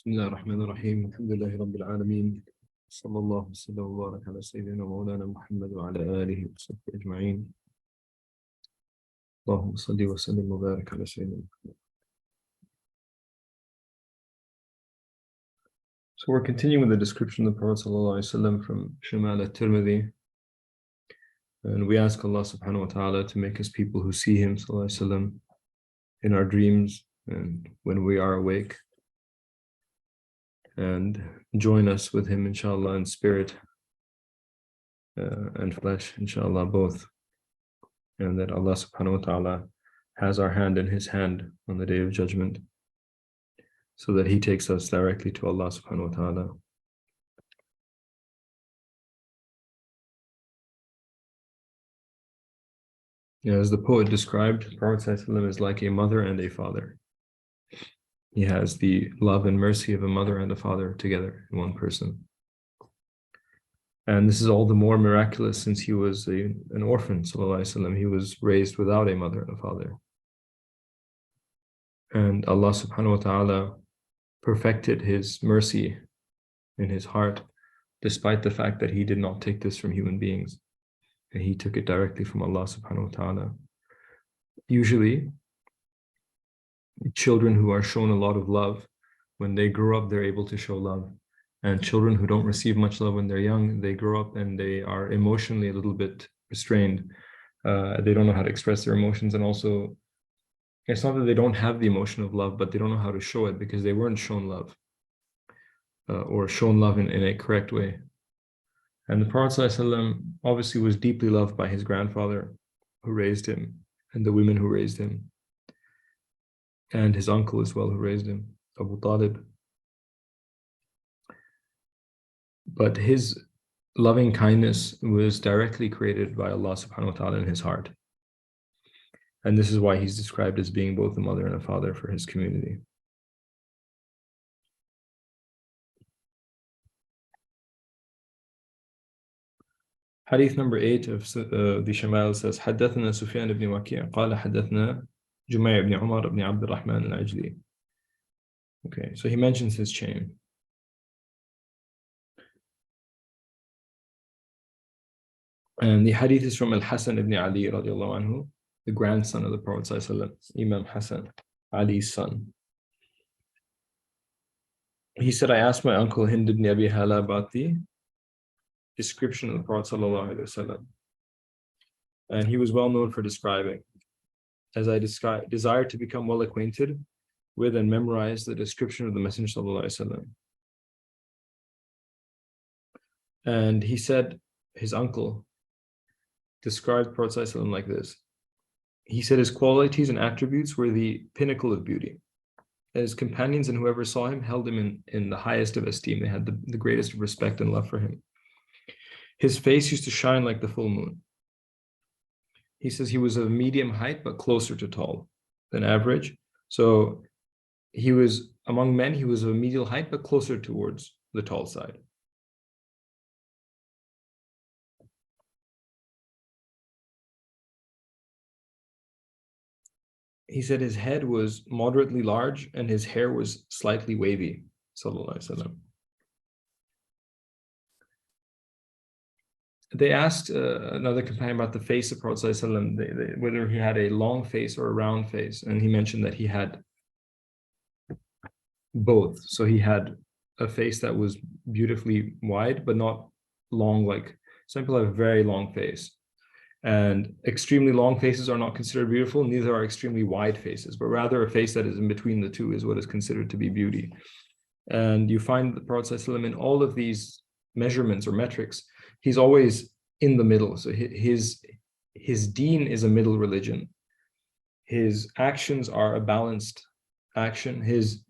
بسم الله الرحمن الرحيم الحمد لله رب العالمين صلى الله وسلم وبارك على سيدنا مولانا محمد وعلى آله وصحبه أجمعين اللهم صل وسلم وبارك على سيدنا محمد. So we're continuing with the description of the Prophet ﷺ from Shamaail at-Tirmidhi, and we ask Allah subhanahu wa ta'ala to make us people who see him ﷺ in our dreams and when we are awake, and join us with him inshallah in spirit and flesh inshallah both, and that Allah subhanahu wa ta'ala has our hand in his hand on the day of judgment so that he takes us directly to Allah subhanahu wa ta'ala. As the poet described, Prophet ﷺ is like a mother and a father. He has the love and mercy of a mother and a father together in one person. And this is all the more miraculous since he was an orphan, sallallahu alaihi wasallam. He was raised without a mother and a father. And Allah subhanahu wa ta'ala perfected his mercy in his heart, despite the fact that he did not take this from human beings. And he took it directly from Allah subhanahu wa ta'ala. Usually, children who are shown a lot of love, when they grow up, they're able to show love. And children who don't receive much love when they're young, they grow up and they are emotionally a little bit restrained. They don't know how to express their emotions. And also, it's not that they don't have the emotion of love, but they don't know how to show it because they weren't shown love or shown love in a correct way. And the Prophet ﷺ obviously was deeply loved by his grandfather who raised him and the women who raised him, and his uncle as well who raised him, Abu Talib. But his loving kindness was directly created by Allah subhanahu wa ta'ala in his heart. And this is why he's described as being both a mother and a father for his community. Hadith number 8 of the Shamaail says, حدثنا سفيان بن وكيع قال حدثنا جميع بن عمر بن عبد الرحمن العجلي. Okay, so he mentions his chain. And the hadith is from Al-Hasan ibn Ali radiallahu anhu, the grandson of the Prophet ﷺ, Imam Hassan, Ali's son. He said, I asked my uncle Hind ibn Abi Hala about the description of the Prophet ﷺ. And he was well known for describing, as I desire to become well acquainted with and memorize the description of the Messenger ﷺ. And he said, his uncle described Prophet ﷺ like this. He said his qualities and attributes were the pinnacle of beauty. His companions and whoever saw him held him in the highest of esteem. They had the greatest of respect and love for him. His face used to shine like the full moon. He says he was of medium height, but closer to tall than average. So he was, among men, he was of medial height, but closer towards the tall side. He said his head was moderately large and his hair was slightly wavy, sallallahu alaihi wasallam. They asked another companion about the face of Prophet sallallahu alaihi wasallam, whether he had a long face or a round face, and he mentioned that he had both. So he had a face that was beautifully wide, but not long. Like some people have a very long face. And extremely long faces are not considered beautiful, neither are extremely wide faces, but rather a face that is in between the two is what is considered to be beauty. And you find the Prophet ﷺ in all of these measurements or metrics, he's always in the middle. So his deen is a middle religion. His actions are a balanced action. His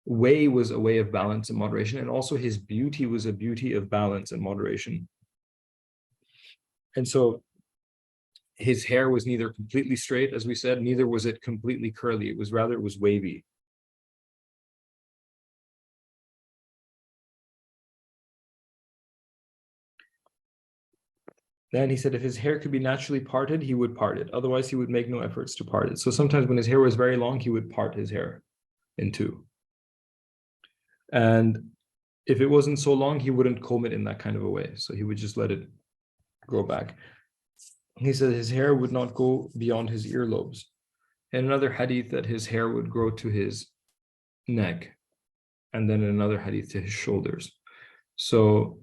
way was a way of balance and moderation, and also his beauty was a beauty of balance and moderation. And so his hair was neither completely straight, as we said, neither was it completely curly. It was wavy. Then he said if his hair could be naturally parted, he would part it. Otherwise, he would make no efforts to part it. So sometimes when his hair was very long, he would part his hair in two. And if it wasn't so long, he wouldn't comb it in that kind of a way. So he would just let it grow back. He said his hair would not go beyond his earlobes. And another hadith that his hair would grow to his neck. And then another hadith to his shoulders. So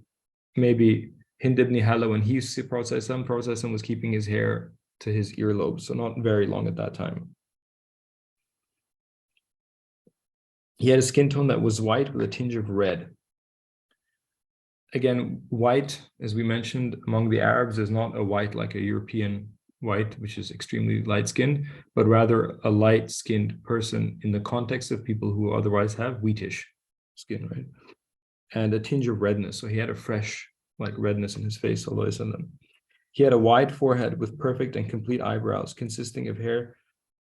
maybe Hind ibn Hala, when he used to see Prophet ﷺ was keeping his hair to his earlobes, so not very long at that time. He had a skin tone that was white with a tinge of red. Again, white, as we mentioned, among the Arabs is not a white like a European white, which is extremely light-skinned, but rather a light-skinned person in the context of people who otherwise have wheatish skin, right? And a tinge of redness. So he had a fresh, like, redness in his face, sallallahu alaihi wasallam. He had a wide forehead with perfect and complete eyebrows, consisting of hair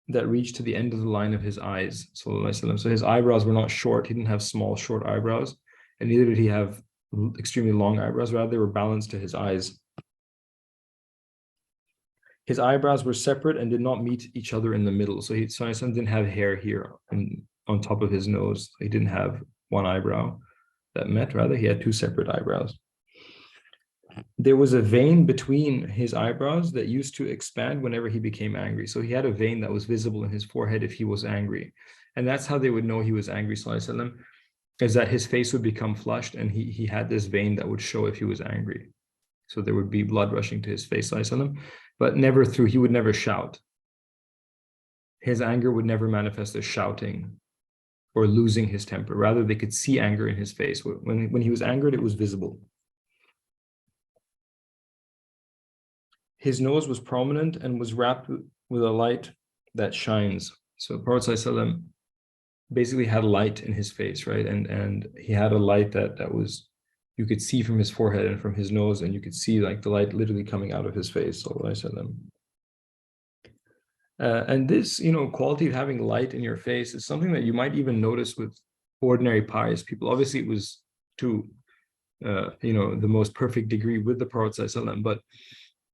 that reached to the end of the line of his eyes, sallallahu alaihi wasallam. So his eyebrows were not short. He didn't have small, short eyebrows, and neither did he have extremely long eyebrows. Rather, they were balanced to his eyes. His eyebrows were separate and did not meet each other in the middle. So he didn't have hair here and on top of his nose. He didn't have one eyebrow that met. Rather, he had two separate eyebrows. There was a vein between his eyebrows that used to expand whenever he became angry. So he had a vein that was visible in his forehead if he was angry. And that's how they would know he was angry, sallallahu alaihi wasallam, is that his face would become flushed and he had this vein that would show if he was angry. So there would be blood rushing to his face, sallallahu alaihi wasallam, but never through, he would never shout. His anger would never manifest as shouting or losing his temper. Rather, they could see anger in his face. When he was angered, it was visible. His nose was prominent and was wrapped with a light that shines. So Prophet ﷺ basically had light in his face, right? And he had a light that was, you could see from his forehead and from his nose, and you could see like the light literally coming out of his face, sallallahu alaihi wasallam. And this, quality of having light in your face is something that you might even notice with ordinary pious people. Obviously, it was to, the most perfect degree with the Prophet ﷺ, but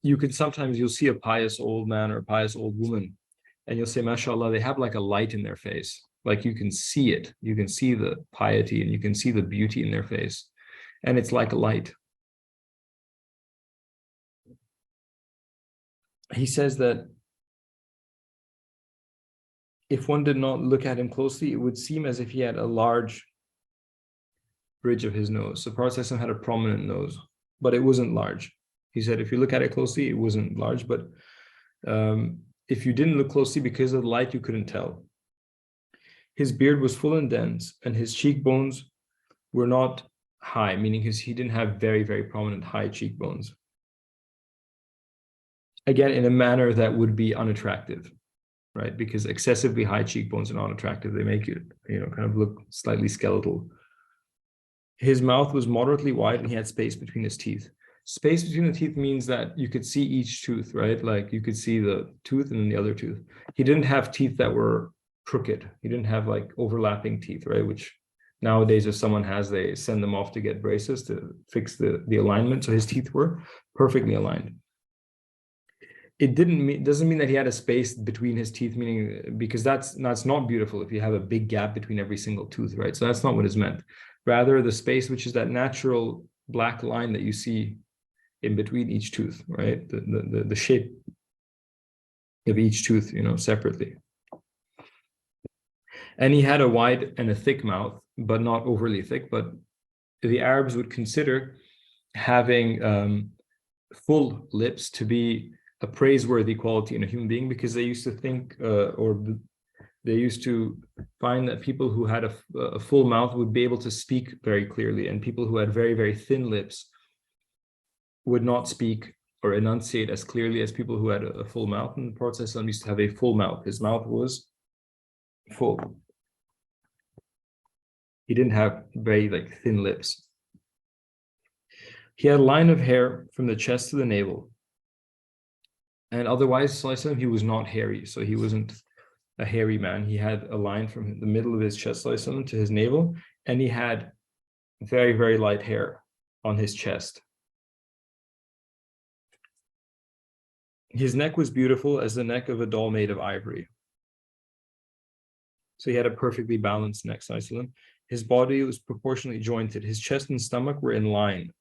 you'll see a pious old man or a pious old woman, and you'll say, mashallah, they have like a light in their face. Like you can see it. You can see the piety and you can see the beauty in their face. And it's like a light. He says that if one did not look at him closely, it would seem as if he had a large bridge of his nose. So Prophet ﷺ had a prominent nose, but it wasn't large. He said, if you look at it closely, it wasn't large, but if you didn't look closely because of the light, you couldn't tell. His beard was full and dense, and his cheekbones were not high, meaning he didn't have very, very prominent high cheekbones. Again, in a manner that would be unattractive, right? Because excessively high cheekbones are not attractive. They make you, kind of look slightly skeletal. His mouth was moderately wide and he had space between his teeth. Space between the teeth means that you could see each tooth, right? Like you could see the tooth and then the other tooth. He didn't have teeth that were crooked. He didn't have like overlapping teeth, right? Which nowadays, if someone has, they send them off to get braces to fix the alignment. So his teeth were perfectly aligned. It doesn't mean that he had a space between his teeth, meaning because that's not beautiful if you have a big gap between every single tooth, right? So that's not what is meant. Rather, the space, which is that natural black line that you see in between each tooth, right? The shape of each tooth, separately. And he had a wide and a thick mouth, but not overly thick. But the Arabs would consider having full lips to be a praiseworthy quality in a human being, because they used to think, they used to find that people who had a full mouth would be able to speak very clearly, and people who had very, very thin lips would not speak or enunciate as clearly as people who had a full mouth. And the Prophet ﷺ used to have a full mouth. His mouth was full. He didn't have very thin lips. He had a line of hair from the chest to the navel. And otherwise, ﷺ, he was not hairy. So he wasn't a hairy man. He had a line from the middle of his chest, ﷺ, to his navel. And he had very, very light hair on his chest. His neck was beautiful as the neck of a doll made of ivory. So he had a perfectly balanced neck, ﷺ. His body was proportionally jointed. His chest and stomach were in line,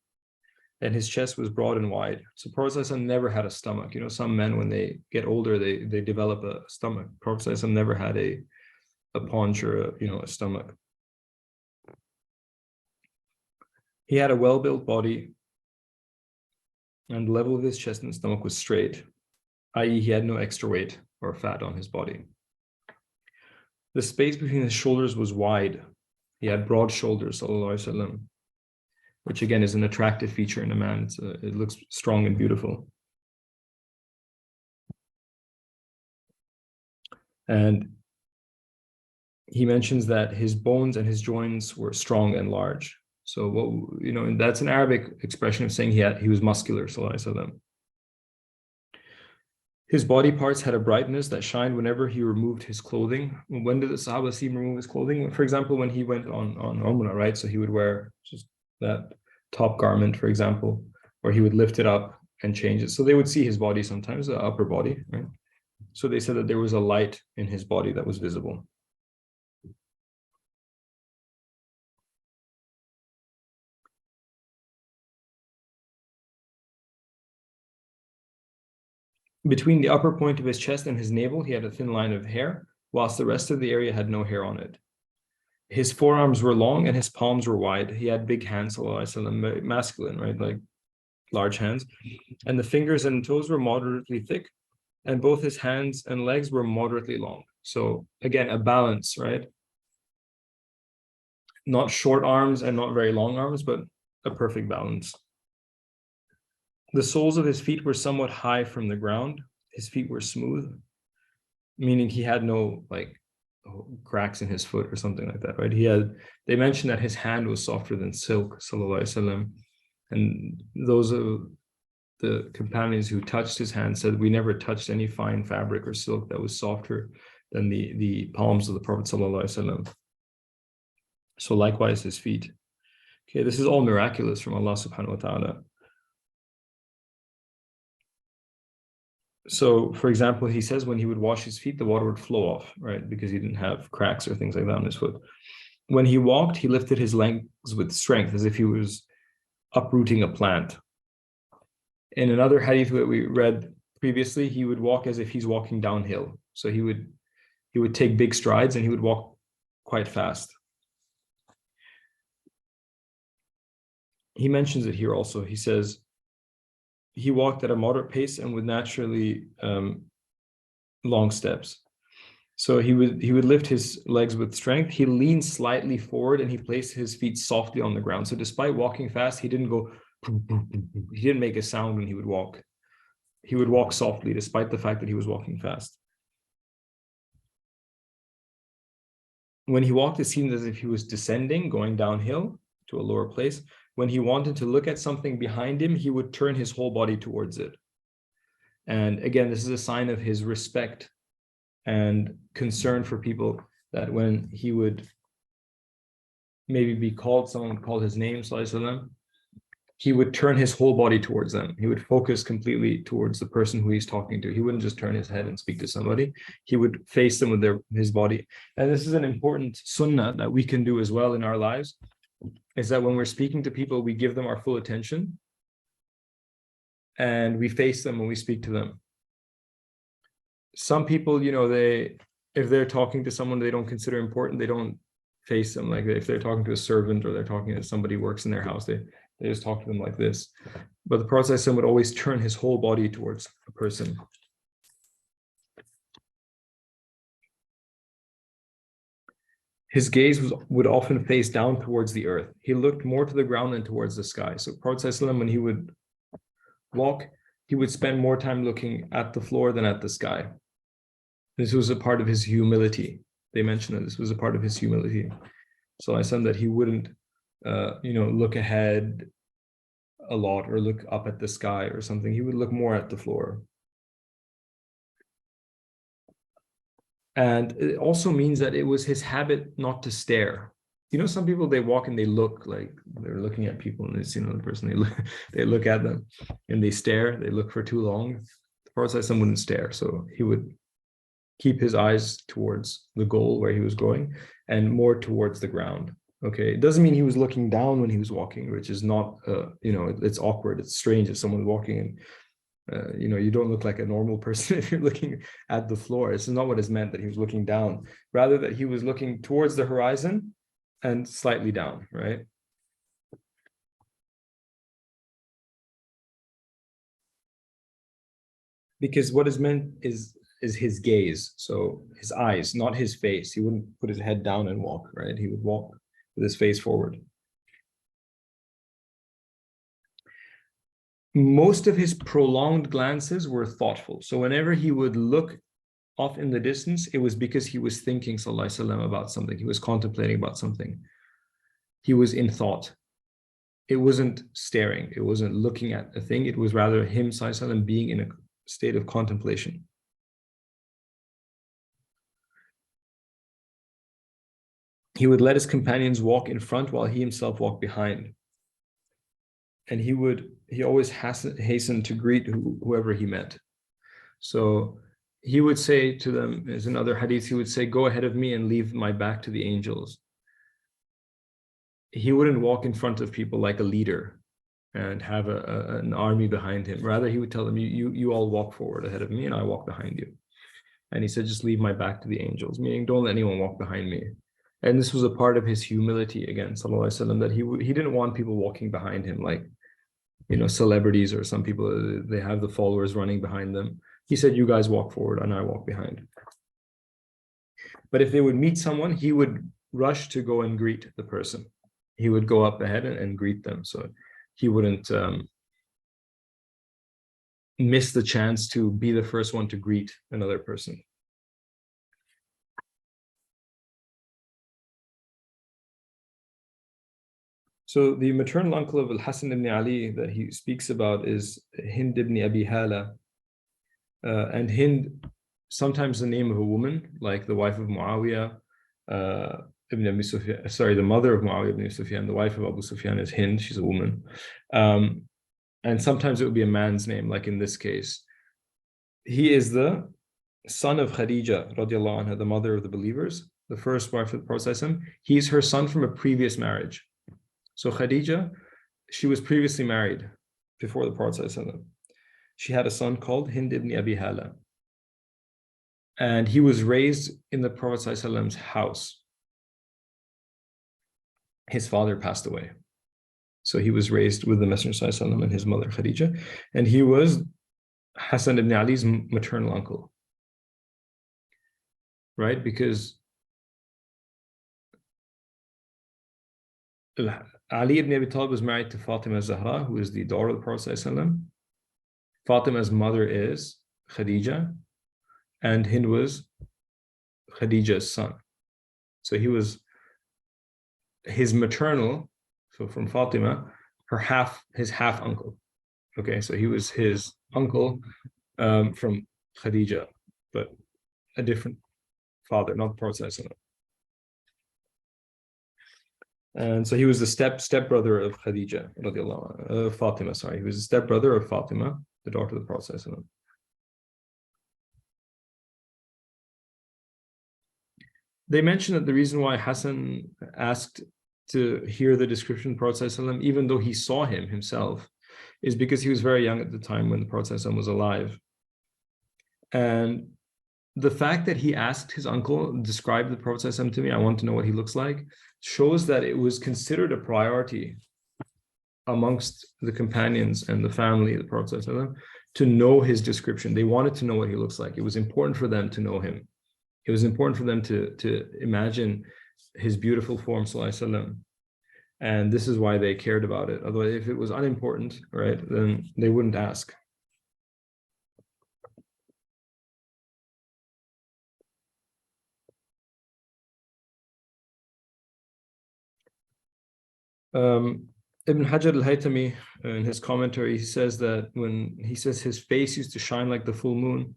and his chest was broad and wide. So Prophet ﷺ never had a stomach. You know, some men, when they get older, they develop a stomach. Prophet ﷺ never had a paunch or a stomach. He had a well-built body, and the level of his chest and stomach was straight, i.e., he had no extra weight or fat on his body. The space between his shoulders was wide. He had broad shoulders, sallallahu alaihi wasallam, which again is an attractive feature in a man. It looks strong and beautiful. And he mentions that his bones and his joints were strong and large. So and that's an Arabic expression of saying he was muscular, sallallahu alaihi wasallam. His body parts had a brightness that shined whenever he removed his clothing. When did the Sahaba see him remove his clothing? For example, when he went on Umrah, right? So he would wear just that top garment, for example, or he would lift it up and change it. So they would see his body sometimes, the upper body, right? So they said that there was a light in his body that was visible. Between the upper point of his chest and his navel, he had a thin line of hair, whilst the rest of the area had no hair on it. His forearms were long and his palms were wide. He had big hands, sallallahu alaihi wasallam, masculine, right? Like large hands. And the fingers and toes were moderately thick, and both his hands and legs were moderately long. So again, a balance, right? Not short arms and not very long arms, but a perfect balance. The soles of his feet were somewhat high from the ground. His feet were smooth, meaning he had no cracks in his foot or something like that, right? They mentioned that his hand was softer than silk, sallallahu alaihi wasallam. And those of the companions who touched his hand said, we never touched any fine fabric or silk that was softer than the palms of the Prophet sallallahu alaihi wasallam. So likewise his feet. Okay, this is all miraculous from Allah subhanahu wa ta'ala. So, for example, he says when he would wash his feet, the water would flow off, right? Because he didn't have cracks or things like that on his foot. When he walked, he lifted his legs with strength, as if he was uprooting a plant. In another hadith that we read previously, he would walk as if he's walking downhill. So he would take big strides and he would walk quite fast. He mentions it here also. He says, he walked at a moderate pace and with naturally long steps. So he would lift his legs with strength. He leaned slightly forward and he placed his feet softly on the ground. So despite walking fast, he didn't make a sound when he would walk. He would walk softly despite the fact that he was walking fast. When he walked, it seemed as if he was descending, going downhill to a lower place. When he wanted to look at something behind him, he would turn his whole body towards it. And again, this is a sign of his respect and concern for people, that when he would maybe be called, someone would call his name, he would turn his whole body towards them. He would focus completely towards the person who he's talking to. He wouldn't just turn his head and speak to somebody. He would face them with his body. And this is an important sunnah that we can do as well in our lives, is that when we're speaking to people, we give them our full attention and we face them when we speak to them. Some people, if they're talking to someone they don't consider important, they don't face them. Like if they're talking to a servant or they're talking to somebody who works in their house, they just talk to them like this. But the Prophet ﷺ would always turn his whole body towards a person. His gaze would often face down towards the earth. He looked more to the ground than towards the sky. So Prophet ﷺ, when he would walk, he would spend more time looking at the floor than at the sky. This was a part of his humility. They mentioned that this was a part of his humility. So I said that he wouldn't, look ahead a lot or look up at the sky or something. He would look more at the floor. And it also means that it was his habit not to stare. Some people, they walk and they look like they're looking at people, and they see another person, they look at them and they stare, they look for too long. The Prophet ﷺ wouldn't stare. So he would keep his eyes towards the goal where he was going and more towards the ground. Okay, it doesn't mean he was looking down when he was walking, which is not, it's awkward. It's strange if someone's walking and, you don't look like a normal person if you're looking at the floor. This is not what is meant that he was looking down, rather that he was looking towards the horizon and slightly down, right? Because what is meant is his gaze, so his eyes, not his face. He wouldn't put his head down and walk, right? He would walk with his face forward. Most of his prolonged glances were thoughtful. So whenever he would look off in the distance, it was because he was thinking, sallallahu alaihi wasallam, about something. He was contemplating about something. He was in thought. It wasn't staring. It wasn't looking at a thing. It was rather him, sallallahu alaihi wasallam, being in a state of contemplation. He would let his companions walk in front while he himself walked behind. And he always hastened to greet whoever he met. So he would say to them, as in other hadiths, he would say, go ahead of me and leave my back to the angels. He wouldn't walk in front of people like a leader and have an army behind him. Rather, he would tell them, you all walk forward ahead of me and I walk behind you. And he said, just leave my back to the angels, meaning don't let anyone walk behind me. And this was a part of his humility again, sallallahu alaihi wasallam, that he didn't want people walking behind him like, celebrities, or some people, they have the followers running behind them. He said, you guys walk forward and I walk behind. But if they would meet someone, he would rush to go and greet the person. He would go up ahead and greet them. So he wouldn't miss the chance to be the first one to greet another person. So the maternal uncle of Al-Hasan ibn Ali that he speaks about is Hind ibn Abi Hala. And Hind, sometimes the name of a woman, like the wife of Muawiyah, ibn Abi Sufyan, sorry, the mother of Muawiyah ibn Sufyan, the wife of Abu Sufyan is Hind, she's a woman. And sometimes it would be a man's name, like in this case. He is the son of Khadija, radiallahu anha, the mother of the believers, the first wife of the Prophet. He's her son from a previous marriage. So Khadija, she was previously married before the Prophet. She had a son called Hind ibn Abi Hala. And he was raised in the Prophet's house. His father passed away. So he was raised with the Messenger and his mother Khadija. And he was Hassan ibn Ali's maternal uncle. Right? Because Ali ibn Abi Talib was married to Fatima Zahra, who is the daughter of the Prophet. Fatima's mother is Khadija, and Hind was Khadija's son. So he was his maternal, so from Fatima, his half uncle. Okay, so he was his uncle from Khadija, but a different father, not the Prophet. And so he was the stepbrother of Khadija, Fatima, sorry. He was the stepbrother of Fatima, the daughter of the Prophet. They mentioned that the reason why Hassan asked to hear the description of the Prophet, even though he saw him himself, is because he was very young at the time when the Prophet was alive. And the fact that he asked his uncle, describe the Prophet to me, I want to know what he looks like, shows that it was considered a priority amongst the companions and the family of the Prophet to know his description. They wanted to know what he looks like. It was important for them to know him. It was important for them to imagine his beautiful form, sallallahu. And this is why they cared about it. Otherwise, if it was unimportant, right, then they wouldn't ask. Ibn Hajar al-Haytami, in his commentary, he says that when he says his face used to shine like the full moon,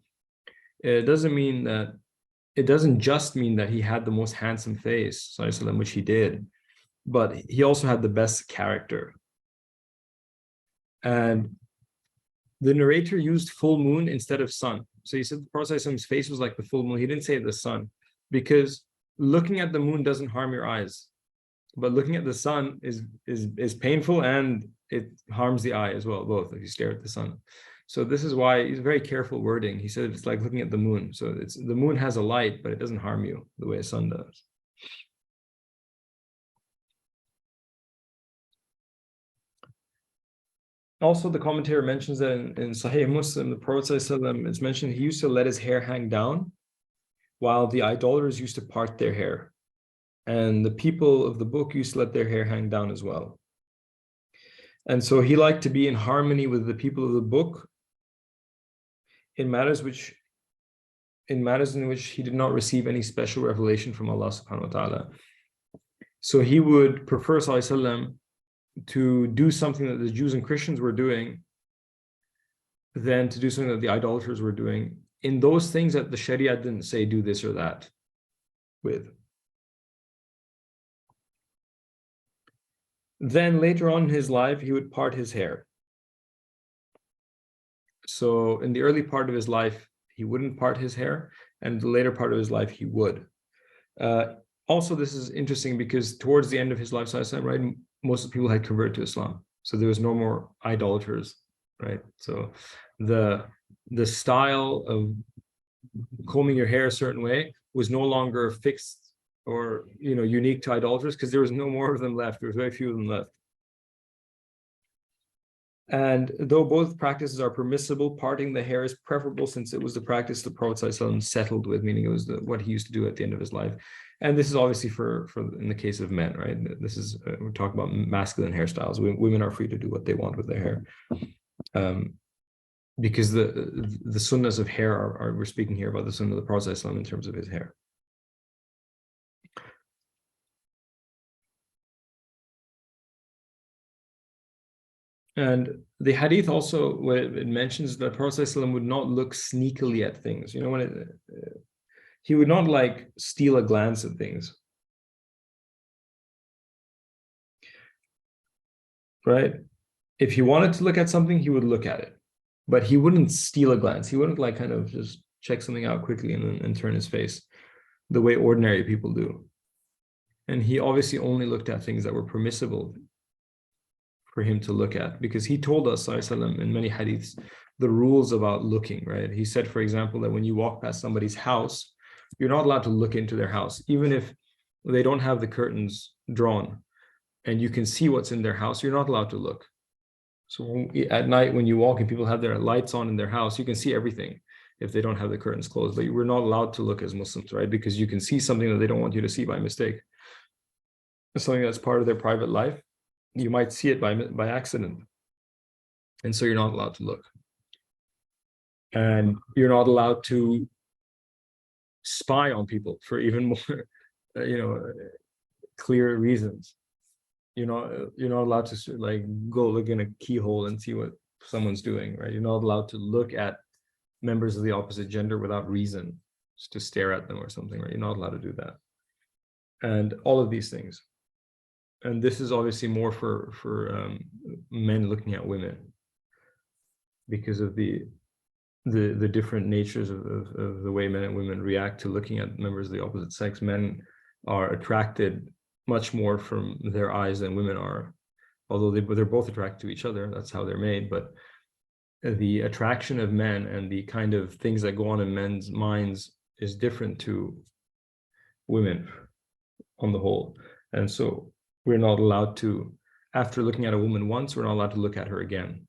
it doesn't just mean that he had the most handsome face, which he did, but he also had the best character. And the narrator used full moon instead of sun. So he said the Prophet's face was like the full moon. He didn't say the sun, because looking at the moon doesn't harm your eyes. but looking at the sun is painful, and it harms the eye as well, both, if you stare at the sun. So this is why he's very careful wording. He said it's like looking at the moon. So it's the moon has a light, but it doesn't harm you the way a sun does. Also, the commentator mentions that in Sahih Muslim, the Prophet ﷺ, it's mentioned he used to let his hair hang down, while the idolaters used to part their hair. And the people of the book used to let their hair hang down as well. And so he liked to be in harmony with the people of the book in matters in which he did not receive any special revelation from Allah subhanahu wa ta'ala. So he would prefer ﷺ to do something that the Jews and Christians were doing than to do something that the idolaters were doing in those things that the Sharia didn't say do this or that with. Then later on in his life, he would part his hair. So in the early part of his life, he wouldn't part his hair, and the later part of his life, he would. Also, this is interesting because towards the end of his life, right, most of the people had converted to Islam. So there was no more idolaters, right? So the style of combing your hair a certain way was no longer fixed or unique to idolaters, because there was no more of them left. There was very few of them left. And though both practices are permissible, parting the hair is preferable, since it was the practice the Prophet ﷺ settled with, meaning it was what he used to do at the end of his life. And this is obviously for in the case of men, right? This is we're talking about masculine hairstyles. Women are free to do what they want with their hair, because the sunnahs of hair are we're speaking here about the sunnah of the Prophet ﷺ in terms of his hair. And the hadith also, when it mentions that Prophet ﷺ would not look sneakily at things, when he would not like steal a glance at things, right? If he wanted to look at something, he would look at it, but he wouldn't steal a glance. He wouldn't like kind of just check something out quickly and turn his face the way ordinary people do. And he obviously only looked at things that were permissible for him to look at, because he told us ﷺ, in many hadiths the rules about looking, right? He said, for example, that when you walk past somebody's house, you're not allowed to look into their house, even if they don't have the curtains drawn and you can see what's in their house. You're not allowed to look. So at night, when you walk and people have their lights on in their house, you can see everything if they don't have the curtains closed. But we're not allowed to look as Muslims, right? Because you can see something that they don't want you to see by mistake. It's something that's part of their private life. You might see it by accident. And so you're not allowed to look. And you're not allowed to spy on people for even more, clear reasons. You're not allowed to like go look in a keyhole and see what someone's doing, right? You're not allowed to look at members of the opposite gender without reason, just to stare at them or something, right? You're not allowed to do that. And all of these things. And this is obviously more for men looking at women, because of the different natures of the way men and women react to looking at members of the opposite sex. Men are attracted much more from their eyes than women are, although they're both attracted to each other. That's how they're made. But the attraction of men and the kind of things that go on in men's minds is different to women on the whole. And so we're not allowed to, after looking at a woman once, we're not allowed to look at her again.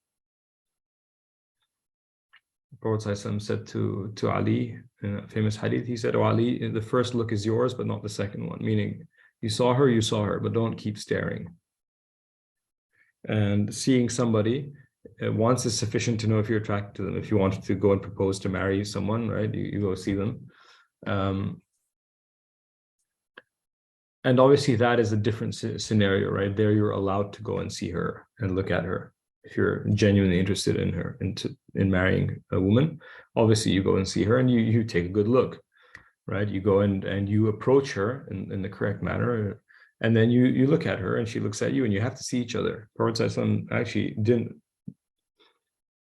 The Prophet ﷺ said to Ali in a famous hadith, he said, "Oh Ali, the first look is yours, but not the second one," meaning you saw her, but don't keep staring. And seeing somebody once is sufficient to know if you're attracted to them. If you wanted to go and propose to marry someone, right, you go see them. And obviously that is a different scenario, right? There you're allowed to go and see her and look at her. If you're genuinely interested in her, in marrying a woman, obviously you go and see her and you take a good look, right? You go and you approach her in the correct manner, and then you look at her and she looks at you, and you have to see each other. Prophet ﷺ actually didn't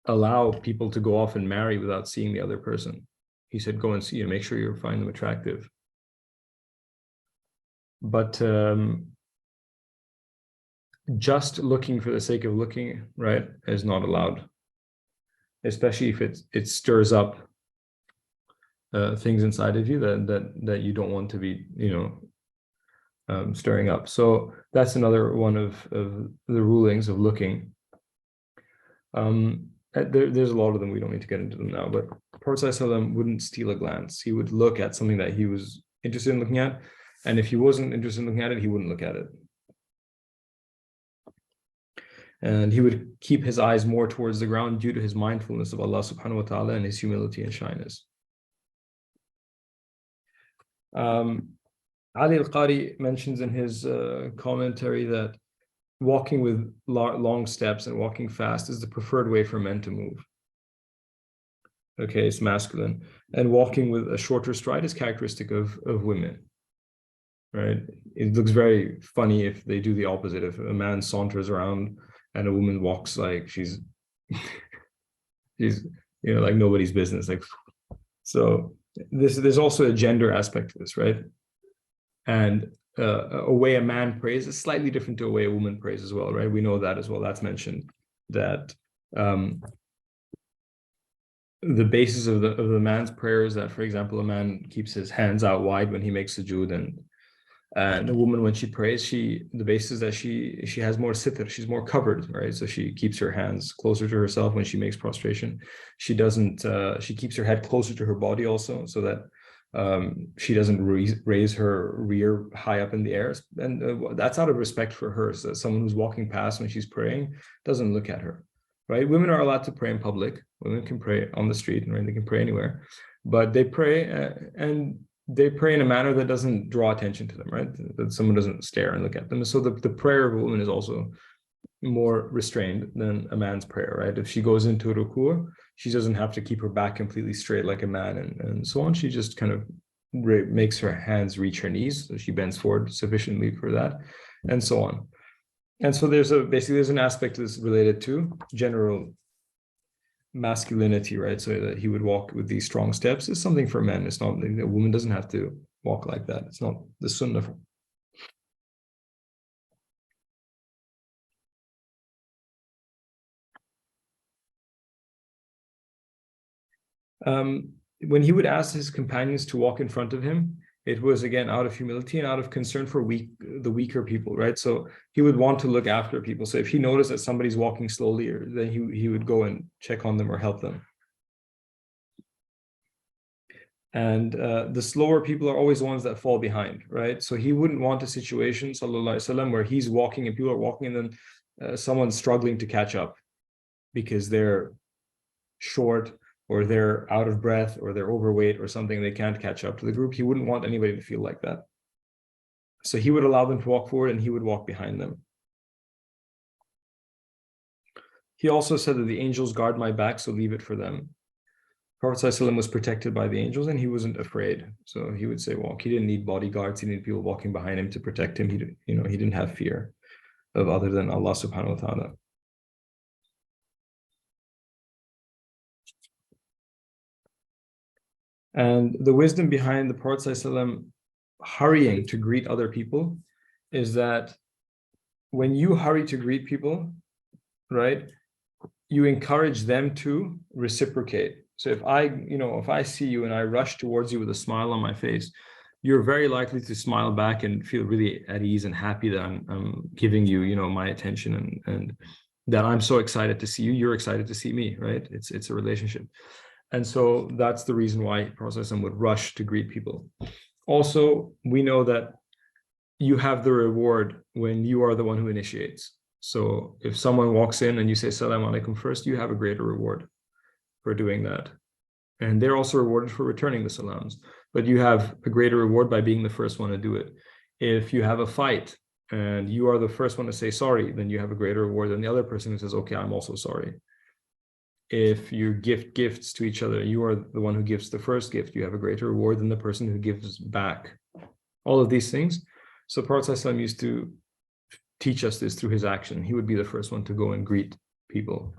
allow people to go off and marry without seeing the other person. He said, go and see and make sure you find them attractive. But just looking for the sake of looking, right, is not allowed, especially if it stirs up things inside of you that you don't want to be, stirring up. So that's another one of the rulings of looking. There's a lot of them. We don't need to get into them now, but Prophet ﷺ wouldn't steal a glance. He would look at something that he was interested in looking at, and if he wasn't interested in looking at it, he wouldn't look at it. And he would keep his eyes more towards the ground due to his mindfulness of Allah subhanahu wa ta'ala and his humility and shyness. Ali al-Qari mentions in his commentary that walking with long steps and walking fast is the preferred way for men to move. Okay, it's masculine. And walking with a shorter stride is characteristic of women, right? It looks very funny if they do the opposite. If a man saunters around and a woman walks like she's like nobody's business. Like, so there's also a gender aspect to this, right? And a way a man prays is slightly different to a way a woman prays as well, right? We know that as well. That's mentioned, that the basis of the man's prayer is that, for example, a man keeps his hands out wide when he makes sujood, and a woman, when she prays, the basis that she has more sitr, she's more covered, right? So she keeps her hands closer to herself when she makes prostration. She doesn't. She keeps her head closer to her body also, so that she doesn't raise her rear high up in the air, and that's out of respect for her. So that someone who's walking past when she's praying doesn't look at her, right? Women are allowed to pray in public. Women can pray on the street, right? They can pray anywhere, but they pray and they pray in a manner that doesn't draw attention to them, right? That someone doesn't stare and look at them. So the prayer of a woman is also more restrained than a man's prayer, right? If she goes into a ruku', she doesn't have to keep her back completely straight like a man and so on. She just kind of makes her hands reach her knees, so she bends forward sufficiently for that, and so on. And so there's an aspect that's related to general masculinity, right? So that he would walk with these strong steps is something for men. It's not, a woman doesn't have to walk like that. It's not the sunnah. When he would ask his companions to walk in front of him, it was again out of humility and out of concern for the weaker people, right? So he would want to look after people. So if he noticed that somebody's walking slowly, then he would go and check on them or help them. And the slower people are always the ones that fall behind, right? So he wouldn't want a situation, sallallahu alaihi wasallam, where he's walking and people are walking and then someone's struggling to catch up because they're short or they're out of breath or they're overweight or something, they can't catch up to the group. He wouldn't want anybody to feel like that. So he would allow them to walk forward and he would walk behind them. He also said that the angels guard my back, so leave it for them. Prophet ﷺ was protected by the angels and he wasn't afraid. So he would say walk. He didn't need bodyguards. He didn't need people walking behind him to protect him. He didn't have fear of other than Allah subhanahu wa ta'ala. And the wisdom behind the Prophet ﷺ hurrying to greet other people is that when you hurry to greet people, right, you encourage them to reciprocate. So if I see you and I rush towards you with a smile on my face, you're very likely to smile back and feel really at ease and happy that I'm giving you, my attention and that I'm so excited to see you. You're excited to see me, right? It's a relationship. And so that's the reason why Prophet would rush to greet people. Also, we know that you have the reward when you are the one who initiates. So if someone walks in and you say Salam alaikum first, you have a greater reward for doing that. And they're also rewarded for returning the salams, but you have a greater reward by being the first one to do it. If you have a fight and you are the first one to say sorry, then you have a greater reward than the other person who says, okay, I'm also sorry. If you gift gifts to each other, you are the one who gives the first gift, you have a greater reward than the person who gives back. All of these things. So Prophet ﷺ used to teach us this through his action. He would be the first one to go and greet people.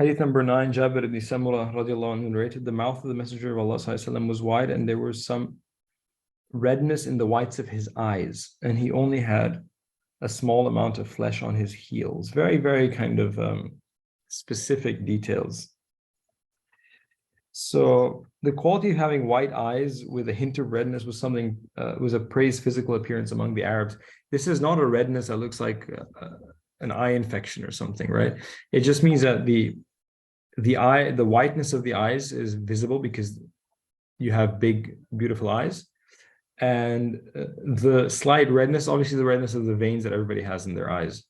Hadith number 9, Jabir ibn Samurah radiallahu anhu narrated, the mouth of the Messenger of Allah sallallahu alaihi wasallam was wide, and there was some redness in the whites of his eyes, and he only had a small amount of flesh on his heels. Very, very kind of specific details. So the quality of having white eyes with a hint of redness was something, was a praised physical appearance among the Arabs. This is not a redness that looks like an eye infection or something, right? It just means that the whiteness of the eyes is visible because you have big, beautiful eyes. And the slight redness, obviously the redness of the veins that everybody has in their eyes,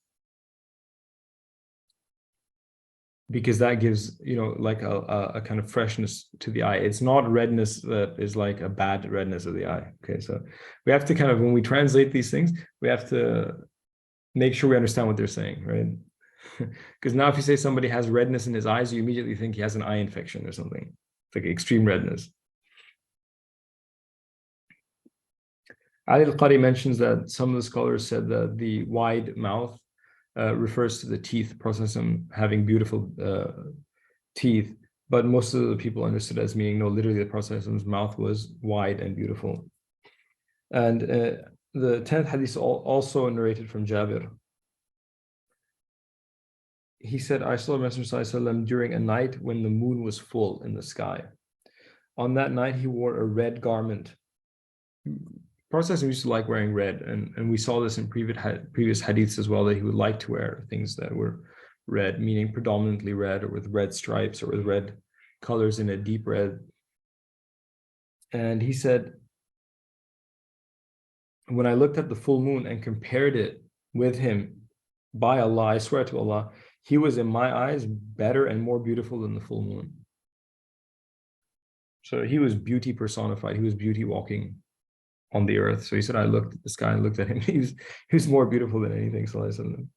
because that gives, you know, like a kind of freshness to the eye. It's not redness that is like a bad redness of the eye. Okay, so we have to kind of, when we translate these things, we have to make sure we understand what they're saying, right? Because now if you say somebody has redness in his eyes, you immediately think he has an eye infection or something. It's like extreme redness. Ali al-Qari mentions that some of the scholars said that the wide mouth refers to the teeth, Prophet having beautiful teeth, but most of the people understood as meaning, no, literally the Prophet's mouth was wide and beautiful. And the 10th hadith also narrated from Jabir. He said, I saw Messenger during a night when the moon was full in the sky. On that night, he wore a red garment. Prophet used to like wearing red, and we saw this in previous hadiths as well, that he would like to wear things that were red, meaning predominantly red, or with red stripes, or with red colors in a deep red. And he said, when I looked at the full moon and compared it with him, by Allah, I swear to Allah, he was in my eyes better and more beautiful than the full moon. So he was beauty personified. He was beauty walking on the earth. So he said, I looked at the sky and looked at him. He was more beautiful than anything. Sallallahu Alaihi Wasallam.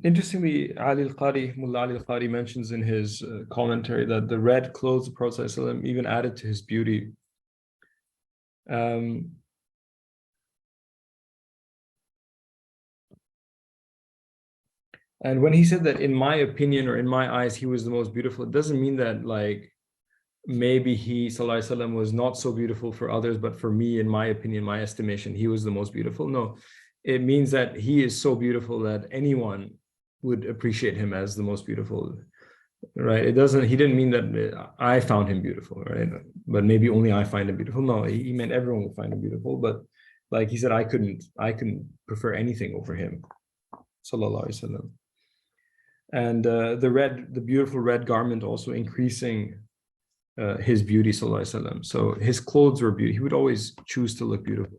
Interestingly, Mullah Ali al-Qari mentions in his commentary that the red clothes of Prophet ﷺ even added to his beauty. And when he said that, in my opinion, or in my eyes, he was the most beautiful, it doesn't mean that like maybe he, Sallallahu Alaihi Wasallam, was not so beautiful for others, but for me, in my opinion, my estimation, he was the most beautiful. No, it means that he is so beautiful that anyone would appreciate him as the most beautiful, right? He didn't mean that I found him beautiful, right? But maybe only I find him beautiful. No, he meant everyone would find him beautiful. But like he said, I couldn't prefer anything over him, Sallallahu Alaihi Wasallam. And the beautiful red garment also increasing his beauty, Sallallahu Alaihi Wasallam. So his clothes were beautiful. He would always choose to look beautiful.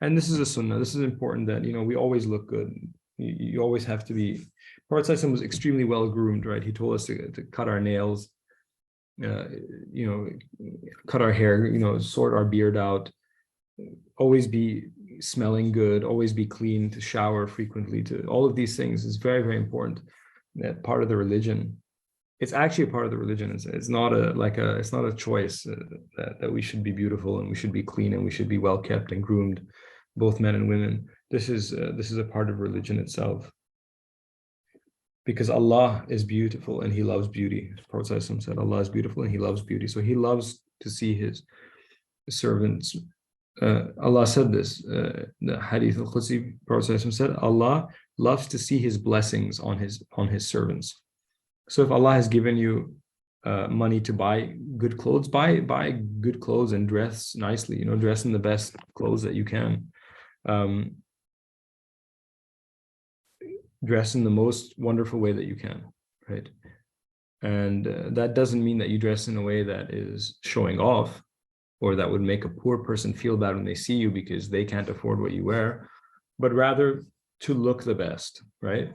And this is a sunnah. This is important, that, you know, we always look good. You always have to be. Prophet was extremely well groomed, right? He told us to cut our nails, you know, cut our hair, you know, sort our beard out, always be smelling good, always be clean, to shower frequently, to all of these things is very, very important. That part of the religion. It's actually a part of the religion. It's not a choice that we should be beautiful and we should be clean and we should be well kept and groomed, both men and women. This is a part of religion itself, because Allah is beautiful and He loves beauty. Prophet said, Allah is beautiful and He loves beauty. So He loves to see His servants. Allah said this, the Hadith al-Qudsi, Prophet said, Allah loves to see His blessings on His servants. So if Allah has given you money to buy good clothes, buy good clothes and dress nicely, you know, dress in the best clothes that you can. Dress in the most wonderful way that you can, right? And that doesn't mean that you dress in a way that is showing off, or that would make a poor person feel bad when they see you because they can't afford what you wear, but rather to look the best, right?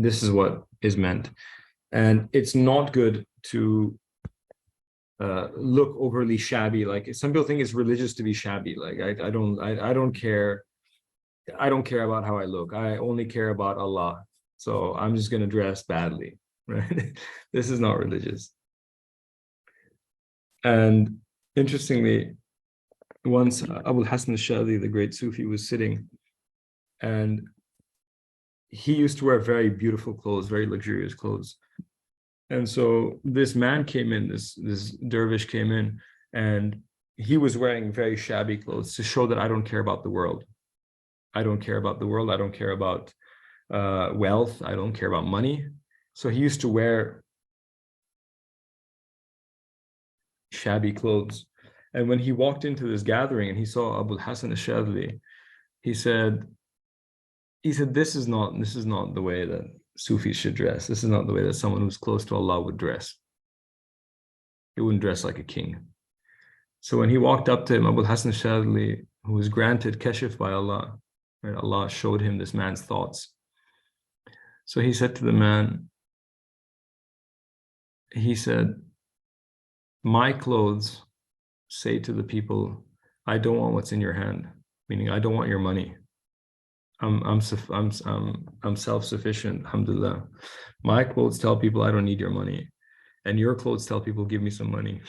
This is what is meant. And it's not good to look overly shabby. Like some people think it's religious to be shabby. Like I don't care. I don't care about how I look. I only care about Allah. So I'm just going to dress badly, right? This is not religious. And interestingly, once Abu Hassan al-Shadili, the great Sufi, was sitting, and he used to wear very beautiful clothes, very luxurious clothes. And so this man came in, this dervish came in, and he was wearing very shabby clothes to show that I don't care about the world. I don't care about the world. I don't care about wealth. I don't care about money. So he used to wear shabby clothes. And when he walked into this gathering and he saw Abu Hassan al-Shadili, he said, this is not the way that Sufis should dress. This is not the way that someone who's close to Allah would dress. He wouldn't dress like a king. So when he walked up to him, Abu Hassan al-Shadili, who was granted kashf by Allah, right? Allah showed him this man's thoughts. So he said to the man, he said, my clothes say to the people, I don't want what's in your hand, meaning I don't want your money. I'm self-sufficient, alhamdulillah. My clothes tell people I don't need your money, and your clothes tell people give me some money.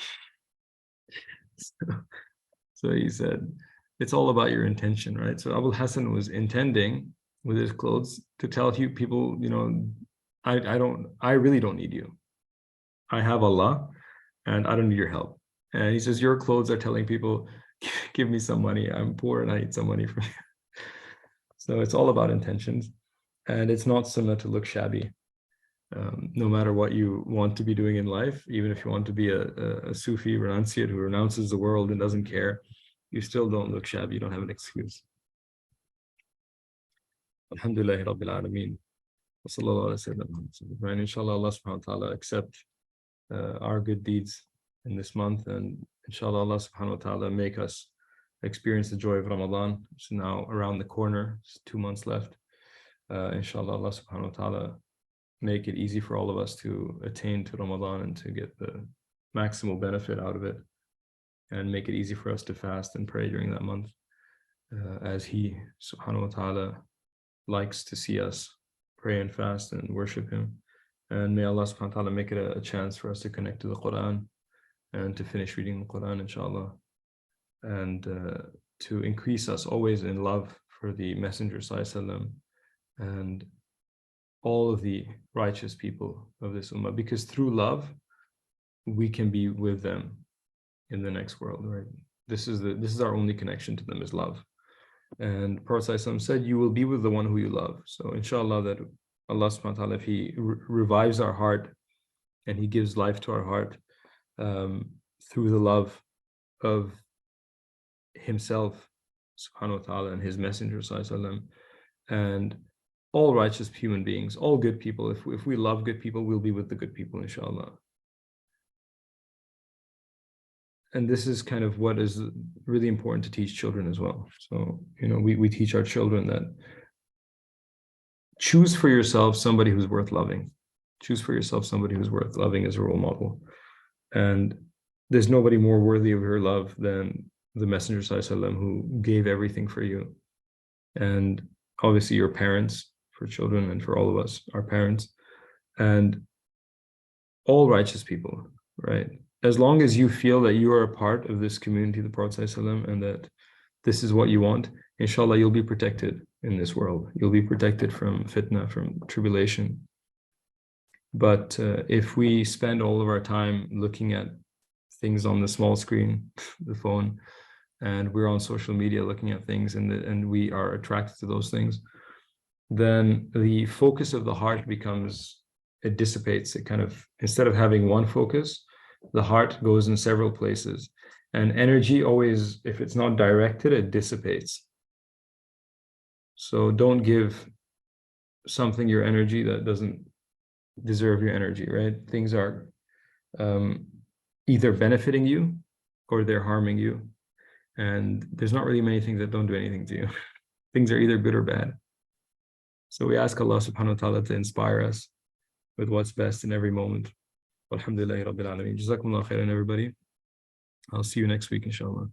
So he said, it's all about your intention, right? So Abu Hassan was intending with his clothes to tell you people, I really don't need you. I have Allah, and I don't need your help. And he says, your clothes are telling people, give me some money. I'm poor and I need some money from you. So it's all about intentions, and it's not sunnah to look shabby. No matter what you want to be doing in life, even if you want to be a Sufi renunciate who renounces the world and doesn't care, you still don't look shabby. You don't have an excuse. Alhamdulillah Rabbil Alameen. And inshallah, Allah subhanahu wa ta'ala accept our good deeds in this month, and inshallah, Allah subhanahu wa ta'ala make us experience the joy of Ramadan. It's now around the corner. It's 2 months left. Inshallah, Allah subhanahu wa ta'ala make it easy for all of us to attain to Ramadan and to get the maximal benefit out of it, and make it easy for us to fast and pray during that month, as He subhanahu wa ta'ala likes to see us pray and fast and worship Him. And may Allah subhanahu wa ta'ala make it a chance for us to connect to the Quran and to finish reading the Quran, inshallah, and to increase us always in love for the Messenger sallallahu alaihi wasallam and all of the righteous people of this ummah, because through love we can be with them in the next world, right? This is our only connection to them, is love. And Prophet ﷺ said, you will be with the one who you love. So inshallah, that Allah subhanahu wa ta'ala, if He revives our heart and He gives life to our heart through the love of Himself subhanahu wa ta'ala and His Messenger sallallahu alaihi wasallam, and all righteous human beings, all good people. If we love good people, we'll be with the good people, inshallah. And this is kind of what is really important to teach children as well. So, we teach our children that choose for yourself somebody who's worth loving. Choose for yourself somebody who's worth loving as a role model. And there's nobody more worthy of your love than the Messenger sallallahu alaihi wasallam, who gave everything for you. And obviously your parents, for children, and for all of us, our parents, and all righteous people, right? As long as you feel that you are a part of this community, the Prophet ﷺ, and that this is what you want, inshallah, you'll be protected in this world. You'll be protected from fitna, from tribulation. But if we spend all of our time looking at things on the small screen, the phone, and we're on social media looking at things, and we are attracted to those things, then the focus of the heart it dissipates. It kind of, instead of having one focus, the heart goes in several places. And energy always, if it's not directed, it dissipates. So don't give something your energy that doesn't deserve your energy, right? Things are either benefiting you or they're harming you. And there's not really many things that don't do anything to you. Things are either good or bad. So we ask Allah subhanahu wa ta'ala to inspire us with what's best in every moment. Alhamdulillahi Rabbil Alameen. Jazakumullah khairan, everybody. I'll see you next week, inshallah.